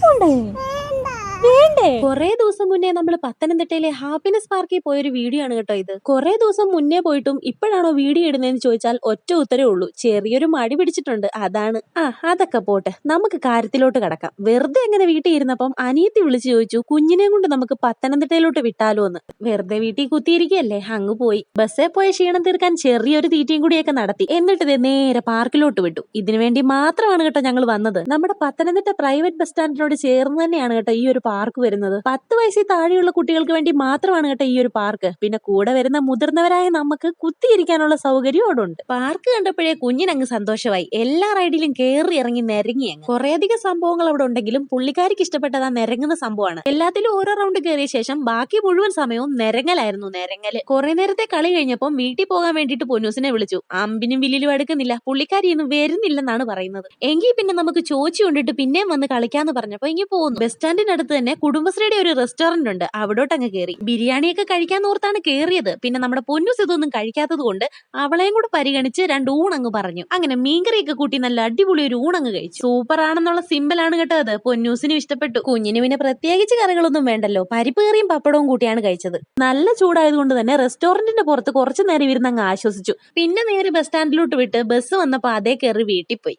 പോണ്ടേ? വേണ്ടേ? കൊറേ ദിവസം മുന്നേ നമ്മൾ പത്തനംതിട്ടയിലെ ഹാപ്പിനെസ് പാർക്കിൽ പോയൊരു വീഡിയോ ആണ് കേട്ടോ ഇത്. കൊറേ ദിവസം മുന്നേ പോയിട്ടും ഇപ്പോഴാണോ വീഡിയോ ഇടുന്നതെന്ന് ചോദിച്ചാൽ ഒറ്റ ഉത്തരേ ഉള്ളൂ, ചെറിയൊരു മടി പിടിച്ചിട്ടുണ്ട്, അതാണ്. അതൊക്കെ പോട്ടെ, നമുക്ക് കാര്യത്തിലോട്ട് കടക്കാം. വെറുതെ എങ്ങനെ വീട്ടിൽ ഇരുന്നപ്പം അനിയത്തി വിളിച്ചു ചോദിച്ചു കുഞ്ഞിനെയും കൊണ്ട് നമുക്ക് പത്തനംതിട്ടയിലോട്ട് വിട്ടാലോ എന്ന്. വെറുതെ വീട്ടിൽ കുത്തിയിരിക്കല്ലേ, അങ്ങ് പോയി. ബസ്സേ പോയ ക്ഷീണം തീർക്കാൻ ചെറിയൊരു തീറ്റയും കൂടിയൊക്കെ നടത്തി. എന്നിട്ട് നേരെ പാർക്കിലോട്ട് വിട്ടു. ഇതിനു വേണ്ടി മാത്രമാണ് കേട്ടോ ഞങ്ങൾ വന്നത്. നമ്മുടെ പത്തനംതിട്ട പ്രൈവറ്റ് ബസ് സ്റ്റാൻഡിനോട് ചേർന്ന് തന്നെയാണ് കേട്ടോ ഈ ഒരു പാർക്ക് വരുന്നത്. 10 വയസ്സിൽ താഴെയുള്ള കുട്ടികൾക്ക് വേണ്ടി മാത്രമാണ് കേട്ടോ ഈ ഒരു പാർക്ക്. പിന്നെ കൂടെ വരുന്ന മുതിർന്നവരായ നമുക്ക് കുത്തിയിരിക്കാനുള്ള സൗകര്യം അവിടെ ഉണ്ട്. പാർക്ക് കണ്ടപ്പോഴേ കുഞ്ഞിനങ്ങ് സന്തോഷമായി. എല്ലാ റൈഡിലും കയറി ഇറങ്ങി നിരങ്ങി അങ്ങ്. കുറേയധികം സംഭവങ്ങൾ അവിടെ ഉണ്ടെങ്കിലും പുള്ളിക്കാരിക്ക് ഇഷ്ടപ്പെട്ടത് ആ നിരങ്ങുന്ന സംഭവമാണ്. എല്ലാത്തിലും ഓരോ റൗണ്ട് കയറിയ ശേഷം ബാക്കി മുഴുവൻ സമയവും നിരങ്ങലായിരുന്നു. നിരങ്ങല്. കുറെ നേരത്തെ കളി കഴിഞ്ഞപ്പം വീട്ടിൽ പോകാൻ വേണ്ടിട്ട് പൊന്നൂസിനെ വിളിച്ചു. അമ്പിനും വില്ലിലും എടുക്കുന്നില്ല, പുള്ളിക്കാരി ഒന്നും വരുന്നില്ലെന്നാണ് പറയുന്നത്. എങ്കിൽ പിന്നെ നമുക്ക് ചോദിച്ചു കൊണ്ടിട്ട് പിന്നെയും വന്ന് കളിക്കാന്ന് പറഞ്ഞപ്പോ ഇങ്ങനെ പോകുന്നു. ബസ് സ്റ്റാൻഡിനടുത്ത് തന്നെ കുടുംബശ്രീയുടെ ഒരു റെസ്റ്റോറന്റ് ഉണ്ട്, അവിടോട്ട് അങ്ങ് കയറി. ബിരിയാണിയൊക്കെ കഴിക്കാൻ ഓർത്താണ് കയറിയത്. പിന്നെ നമ്മുടെ പൊന്നൂസ് ഇതൊന്നും കഴിക്കാത്തത് കൊണ്ട് അവളെയും കൂടെ പരിഗണിച്ച് 2 ഊണങ്ങ് പറഞ്ഞു. അങ്ങനെ മീൻകറിയൊക്കെ കൂട്ടി നല്ല അടിപൊളി ഒരു ഊണങ്ങ് കഴിച്ചു. സൂപ്പർ ആണെന്നുള്ള സിമ്പിൾ ആണ് കേട്ടോ അത്. പൊന്നൂസിനും ഇഷ്ടപ്പെട്ടു. കുഞ്ഞിന് പിന്നെ പ്രത്യേകിച്ച് കറികളൊന്നും വേണ്ടല്ലോ, പരിപ്പ് കറിയും പപ്പടവും കൂട്ടിയാണ് കഴിച്ചത്. നല്ല ചൂടായതുകൊണ്ട് തന്നെ റെസ്റ്റോറന്റിന്റെ പുറത്ത് കുറച്ചു നേരം ഇരുന്ന് അങ്ങ് ആശ്വസിച്ചു. പിന്നെ നേരെ ബസ് സ്റ്റാൻഡിലോട്ട് വിട്ട് ബസ് വന്നപ്പോ അതേ കയറി വീട്ടിൽ പോയി.